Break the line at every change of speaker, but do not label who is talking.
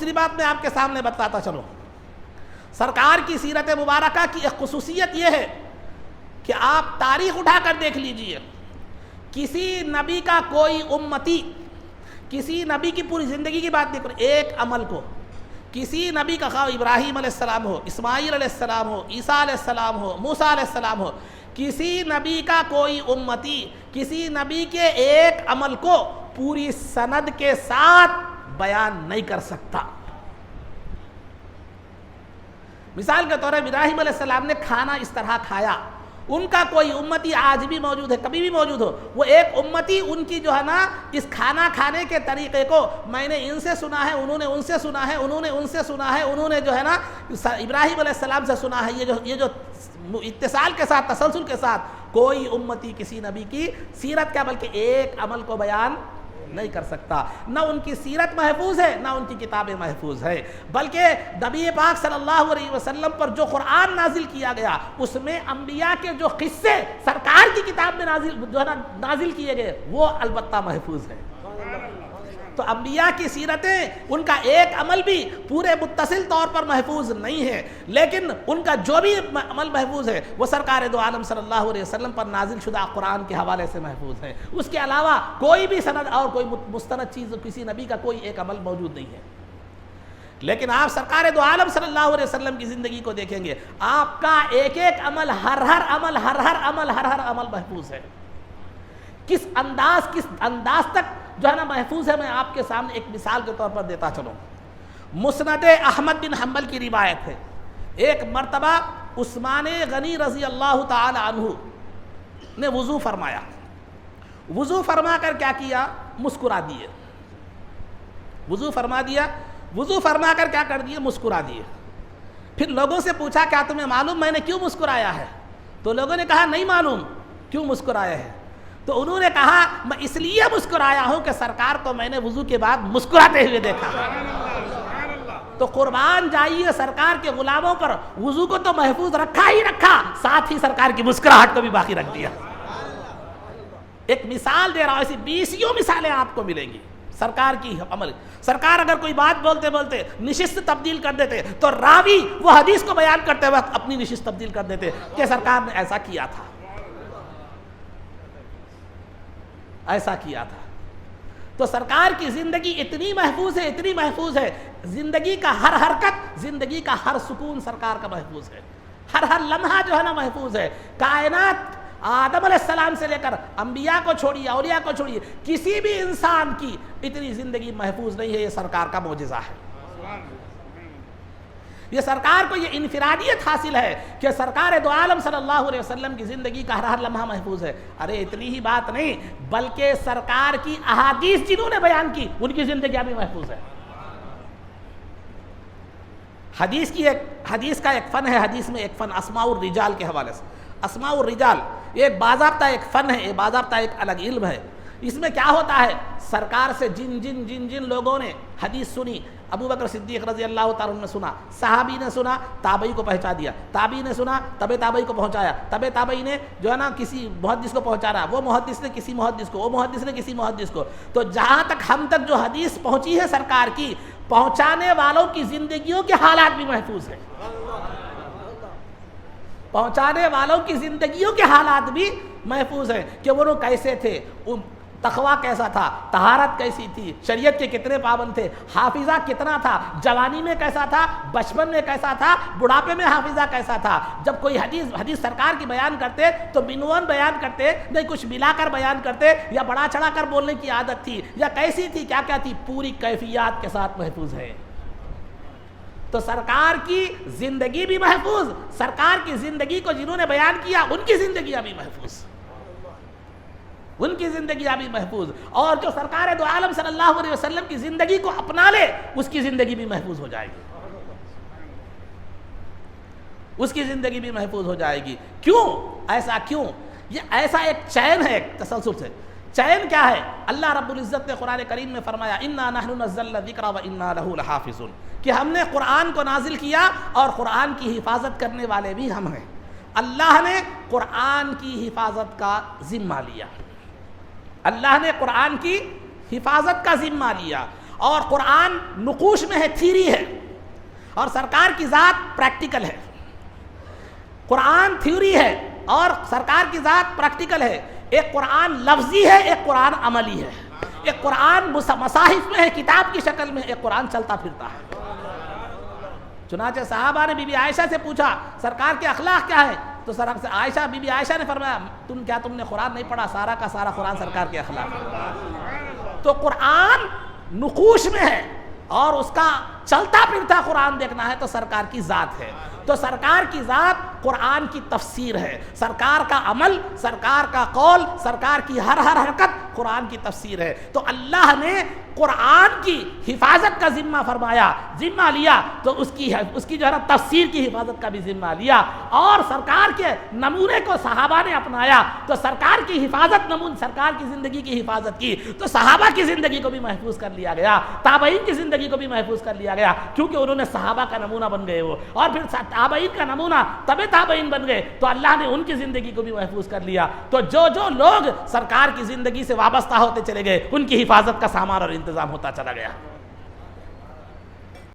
دوسری بات میں آپ کے سامنے بتاتا چلوں، سرکار کی سیرت مبارکہ کی ایک خصوصیت یہ ہے کہ آپ تاریخ اٹھا کر دیکھ لیجئے، کسی نبی کا کوئی امتی، کسی نبی کی پوری زندگی کی بات نہیں کرو، ایک عمل کو کسی نبی کا، خواہ ابراہیم علیہ السلام ہو، اسماعیل علیہ السلام ہو، عیسیٰ علیہ السلام ہو، موسیٰ علیہ السلام ہو، کسی نبی کا کوئی امتی کسی نبی کے ایک عمل کو پوری سند کے ساتھ بیان نہیں کر سکتا۔ مثال کے طور پر ابراہیم علیہ السلام نے کھانا اس طرح کھایا، ان کا کوئی امتی آج بھی موجود ہے، کبھی بھی موجود ہو، وہ ایک امتی ان کی جو ہے نا اس کھانا کھانے کے طریقے کو میں نے ان سے سنا ہے، انہوں نے ان سے سنا ہے، انہوں نے ان سے سنا ہے، انہوں نے جو ہے نا ابراہیم علیہ السلام سے سنا ہے، یہ جو اتصال کے ساتھ، تسلسل کے ساتھ کوئی امتی کسی نبی کی سیرت کا بلکہ ایک عمل کو بیان نہیں کر سکتا۔ نہ ان کی سیرت محفوظ ہے، نہ ان کی کتابیں محفوظ ہے، بلکہ نبی پاک صلی اللہ علیہ وسلم پر جو قرآن نازل کیا گیا اس میں انبیاء کے جو قصے سرکار کی کتاب میں نازل کیے گئے وہ البتہ محفوظ ہے۔ تو انبیاء کی سیرتیں، ان کا ایک عمل بھی پورے متصل طور پر محفوظ نہیں ہے، لیکن ان کا جو بھی عمل محفوظ ہے وہ سرکار دو عالم صلی اللہ علیہ وسلم پر نازل شدہ قرآن کے حوالے سے محفوظ ہے۔ اس کے علاوہ کوئی بھی سند اور کوئی مستند چیز کسی نبی کا کوئی ایک عمل موجود نہیں ہے۔ لیکن آپ سرکار دو عالم صلی اللہ علیہ وسلم کی زندگی کو دیکھیں گے، آپ کا ایک ایک عمل، ہر عمل محفوظ ہے۔ کس انداز تک جو ہے نا محفوظ ہے، میں آپ کے سامنے ایک مثال کے طور پر دیتا چلوں۔ مسند احمد بن حنبل کی روایت ہے، ایک مرتبہ عثمان غنی رضی اللہ تعالی عنہ نے وضو فرمایا، وضو فرما کر کیا کیا؟ مسکرا دیے، وضو فرما دیا، وضو فرما کر کیا کر دیے؟ مسکرا دیے۔ پھر لوگوں سے پوچھا کیا تمہیں معلوم میں نے کیوں مسکرایا ہے؟ تو لوگوں نے کہا نہیں معلوم کیوں مسکرایا ہے۔ تو انہوں نے کہا میں اس لیے مسکرایا ہوں کہ سرکار کو میں نے وضو کے بعد مسکراتے ہوئے دیکھا۔ تو قربان جائیے، سرکار کے غلاموں پر وضو کو تو محفوظ رکھا ہی رکھا، ساتھ ہی سرکار کی مسکراہٹ کو بھی باقی رکھ دیا۔ ایک مثال دے رہا ہوں، ایسی 20 مثالیں آپ کو ملیں گی سرکار کی عمل۔ سرکار اگر کوئی بات بولتے بولتے نشست تبدیل کر دیتے تو راوی وہ حدیث کو بیان کرتے وقت اپنی نشست تبدیل کر دیتے کہ سرکار نے ایسا کیا تھا، ایسا کیا تھا۔ تو سرکار کی زندگی اتنی محفوظ ہے، اتنی محفوظ ہے، زندگی کا ہر حرکت، زندگی کا ہر سکون سرکار کا محفوظ ہے، ہر لمحہ جو ہے نا محفوظ ہے۔ کائنات آدم علیہ السلام سے لے کر انبیاء کو چھوڑیے، اولیاء کو چھوڑیے، کسی بھی انسان کی اتنی زندگی محفوظ نہیں ہے۔ یہ سرکار کا معجزہ ہے، یہ سرکار کو یہ انفرادیت حاصل ہے کہ سرکار دو عالم صلی اللہ علیہ وسلم کی زندگی کا ہر لمحہ محفوظ ہے۔ ارے اتنی ہی بات نہیں، بلکہ سرکار کی احادیث جنہوں نے بیان کی ان کی زندگیاں بھی محفوظ ہے۔ حدیث کا ایک فن ہے، حدیث میں ایک فن اسماء الرجال کے حوالے سے، اسماء الرجال یہ ایک باضابطہ ایک فن ہے، یہ باضابطہ ایک الگ علم ہے۔ اس میں کیا ہوتا ہے، سرکار سے جن لوگوں نے حدیث سنی، ابو بکر صدیق رضی اللہ تعالیٰ عنہ نے سنا، صحابی نے سنا، تابعی کو پہنچا دیا، تابعی نے سنا، تابعی کو پہنچایا، تابعی نے جو ہے نا کسی محدث کو پہنچا رہا، وہ محدث نے کسی محدث کو، وہ محدث نے کسی محدث کو۔ تو جہاں تک ہم تک جو حدیث پہنچی ہے سرکار کی، پہنچانے والوں کی زندگیوں کے حالات بھی محفوظ ہیں، پہنچانے والوں کی زندگیوں کے حالات بھی محفوظ ہیں کہ وہ لوگ کیسے تھے، تقویٰ کیسا تھا، طہارت کیسی تھی، شریعت کے کتنے پابند تھے، حافظہ کتنا تھا، جوانی میں کیسا تھا، بچپن میں کیسا تھا، بڑھاپے میں حافظہ کیسا تھا۔ جب کوئی حدیث سرکار کی بیان کرتے تو بنون بیان کرتے، نہیں کچھ ملا کر بیان کرتے، یا بڑا چڑھا کر بولنے کی عادت تھی، یا کیسی تھی، کیا کیا تھی، پوری کیفیات کے ساتھ محفوظ ہے۔ تو سرکار کی زندگی بھی محفوظ، سرکار کی زندگی کو جنہوں نے بیان کیا ان کی زندگیاں بھی محفوظ، ان کی زندگیاں بھی محفوظ، اور جو سرکار دو عالم صلی اللہ علیہ وسلم کی زندگی کو اپنا لے اس کی زندگی بھی محفوظ ہو جائے گی، اس کی زندگی بھی محفوظ ہو جائے گی۔ کیوں ایسا؟ کیوں یہ ایسا ایک چین ہے، ایک تسلسل سے۔ چین کیا ہے؟ اللہ رب العزت نے قرآن کریم میں فرمایا انا نحن نزلنا الذکر وانا لہ لحافظون، کہ ہم نے قرآن کو نازل کیا اور قرآن کی حفاظت کرنے والے بھی ہم ہیں۔ اللہ نے قرآن کی حفاظت کا ذمہ لیا، اللہ نے قرآن کی حفاظت کا ذمہ لیا، اور قرآن نقوش میں ہے، تھیری ہے، اور سرکار کی ذات پریکٹیکل ہے۔ قرآن تھیوری ہے اور سرکار کی ذات پریکٹیکل ہے۔ ایک قرآن لفظی ہے، ایک قرآن عملی ہے۔ ایک قرآن مصاحف میں ہے، کتاب کی شکل میں، ایک قرآن چلتا پھرتا ہے۔ چنانچہ صحابہ نے بی بی عائشہ سے پوچھا سرکار کے اخلاق کیا ہے؟ تو بی بی عائشہ نے فرمایا تم نے قرآن نہیں پڑھا، سارا کا سارا قرآن سرکار کے اخلاق ہے۔ تو قرآن نقوش میں ہے اور اس کا چلتا پھرتا قرآن دیکھنا ہے تو سرکار کی ذات ہے۔ تو سرکار کی ذات قرآن کی تفسیر ہے، سرکار کا عمل، سرکار کا قول، سرکار کی ہر حرکت قرآن کی تفسیر ہے۔ تو اللہ نے قرآن کی حفاظت کا ذمہ فرمایا، ذمہ لیا، تو اس کی جو ہے تفسیر کی حفاظت کا بھی ذمہ لیا، اور سرکار کے نمونے کو صحابہ نے اپنایا تو سرکار کی حفاظت، سرکار کی زندگی کی حفاظت کی تو صحابہ کی زندگی کو بھی محفوظ کر لیا گیا، تابعین کی زندگی کو بھی محفوظ کر لیا گیا، کیونکہ انہوں نے صحابہ کا نمونہ بن گئے وہ، اور پھر تابعین کا نمونہ تابعین بن گئے تو اللہ نے ان کی زندگی کو بھی محفوظ کر لیا۔ تو جو لوگ سرکار کی زندگی سے وابستہ ہوتے چلے گئے ان کی حفاظت کا سامان اور انتظام ہوتا چلا گیا۔